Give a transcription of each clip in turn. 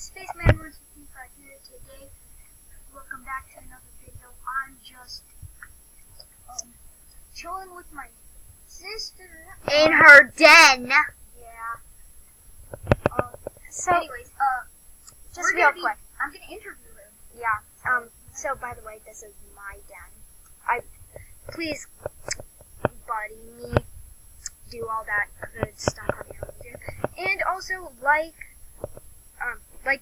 Spaceman 155 here today. Welcome back to another video. I'm just chilling with my sister in her den. Yeah. So, anyways, just real quick, I'm gonna interview her. Yeah. So by the way, this is my den. Please, buddy me, do all that good stuff on your own too, and also like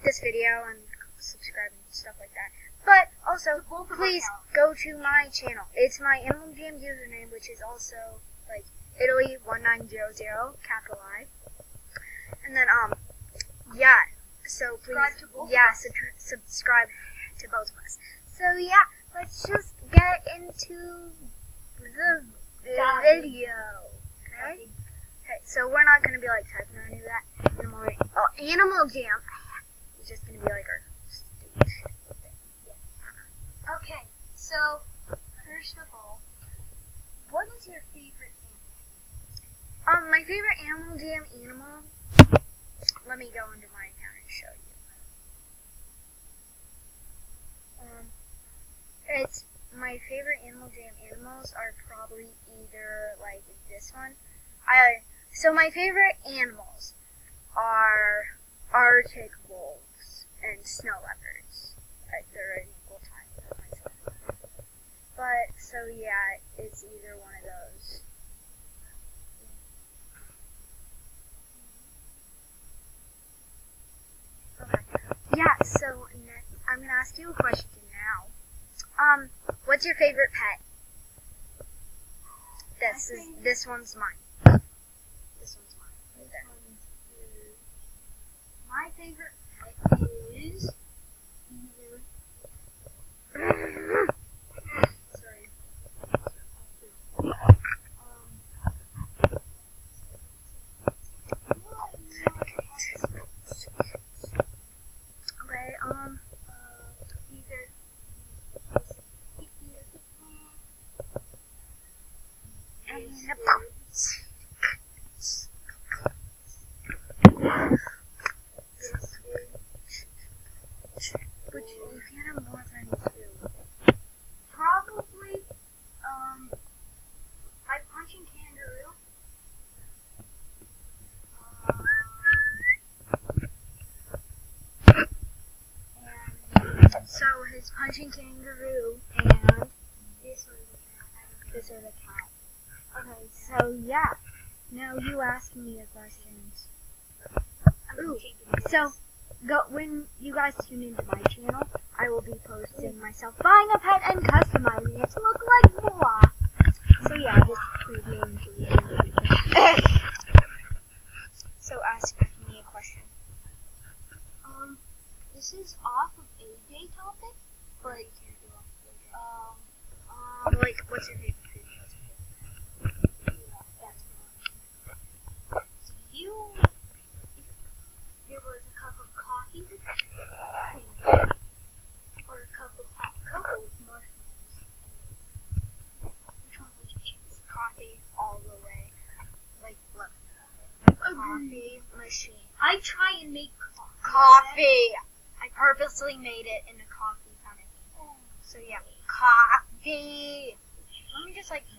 this video and subscribe and stuff like that. But also, please go to my channel. It's my Animal Jam username, which is also like Italy1900, capital I. And then yeah. So please, subscribe to both of us. So yeah, let's just get into the video. Okay? Okay, so we're not gonna be like typing or any of that. Animal Jam is just gonna be like our stupid thing. Yeah. Okay, so first of all, what is your favorite animal? My favorite Animal Jam animal. Let me go into my account and show you. It's my favorite Animal Jam animals are probably either like this one. So my favorite animals are Arctic wolves and snow leopards. They're an equal time for myself. But so yeah, it's either one of those. Yeah, so next, I'm going to ask you a question now. What's your favorite pet? This one's mine. This one's mine. Right there. My favorite pet is sorry. Which, if you had more than two, probably, my punching kangaroo. and so his punching kangaroo and This was a cat. this is a cat. Okay, so yeah. Now you ask me the questions. Ooh, so when you guys tune into my channel, I will be posting myself buying a pet and customizing it to look like moi. So yeah, just previewing to the So ask me a question. This is off of a day topic, but you can't do like, what's your favorite food? If there was a cup of coffee or a cup of hot cocoa with marshmallows, which one would you choose? Coffee all the way. Like, look. Coffee machine. I try and make Coffee! I purposely made it in a coffee kind of thing. So yeah, coffee! Let me just like move.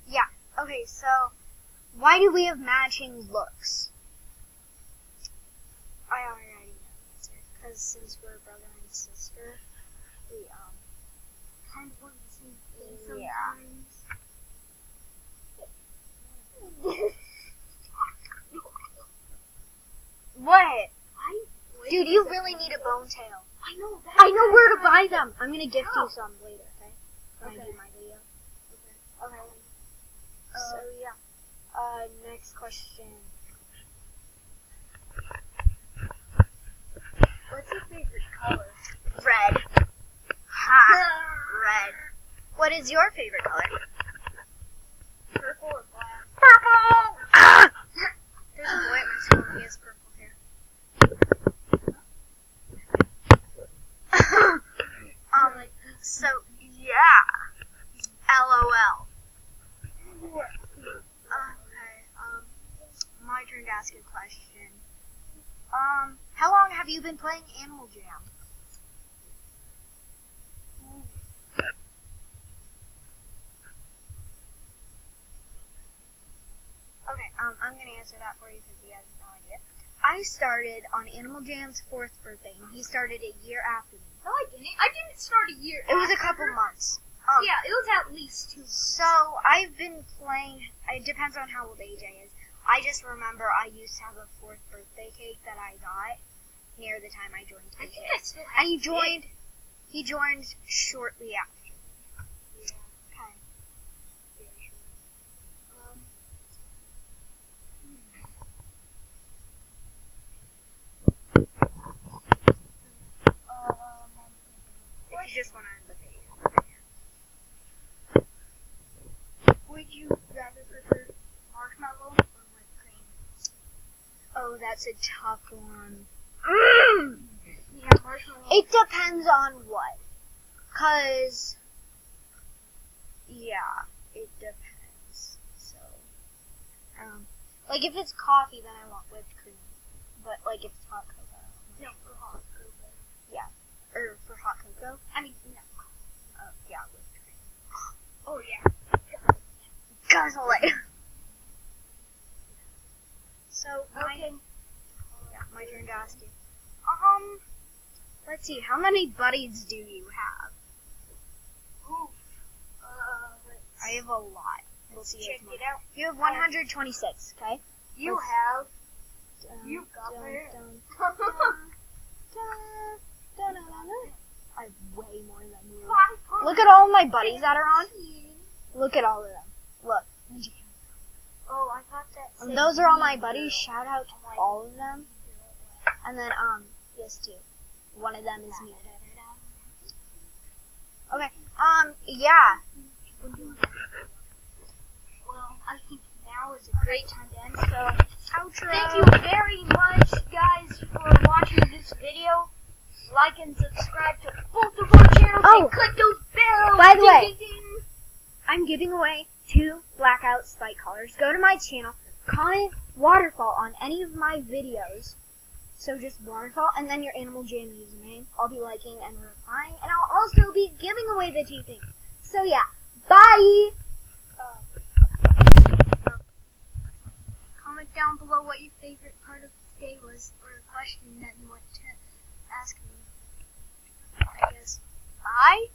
Yeah, okay, so why do we have matching looks? I already know the answer, because since we're brother and sister, we, kind of want to see things yeah. sometimes. What? Dude, you really need a bone tail. I know that. I know where to buy them. I'm gonna gift you some later, okay? When I do my video. Okay. So yeah. Next question. What's your favorite color? Red. Ha! Red. What is your favorite color? Purple or black? Purple! Ah! There's a boy at my school and he has purple hair. have you been playing Animal Jam? Okay, I'm gonna answer that for you because he has no idea. I started on Animal Jam's 4th birthday, and he started a year after me. No, I didn't. I didn't start a year. It was a couple months. Yeah, it was at least 2 months. So I've been playing. It depends on how old AJ is. I just remember I used to have a 4th birthday cake that I got near the time I joined I AJ. think I still have And he it. joined. He joined shortly after. Yeah. Okay. Very sure. If you just want to end the video. Would you rather prefer marshmallow or whipped cream? Oh, that's a tough one. Yeah, marshmallow. It depends on what. 'Cause, yeah, it depends. So, like if it's coffee, then I want whipped cream. But like if it's hot cocoa, No, for hot cocoa. or for hot cocoa, I mean, no. yeah, whipped cream. Oh, yeah. Guzzle it. So, Okay. my turn to ask you. Let's see, how many buddies do you have? Oof. I have a lot. We'll see. Check tomorrow. it out. You have 126, okay? You Let's- have. Dun, You got dun, it. dun, dun, dun, dun, dun. I have way more than you. Look at all my buddies that are on. Look at all of them. Look. Oh, I thought that. And those are all my buddies. Shout out to all of them. And then, yes, too. One of them is me. Okay, yeah. Well, I think now is a great time to end. So, Outro. thank you very much, guys, for watching this video. Like and subscribe to both of our channels. Oh, and click those bells. by the Ding, way. ding, ding. I'm giving away 2 blackout spike collars. Go to my channel, comment waterfall on any of my videos. So just waterfall, and then your Animal Jam username. I'll be liking and replying, and I'll also be giving away the 2 things. So yeah, bye! Comment down below what your favorite part of the day was, or a question that you want to ask me. I guess. Bye.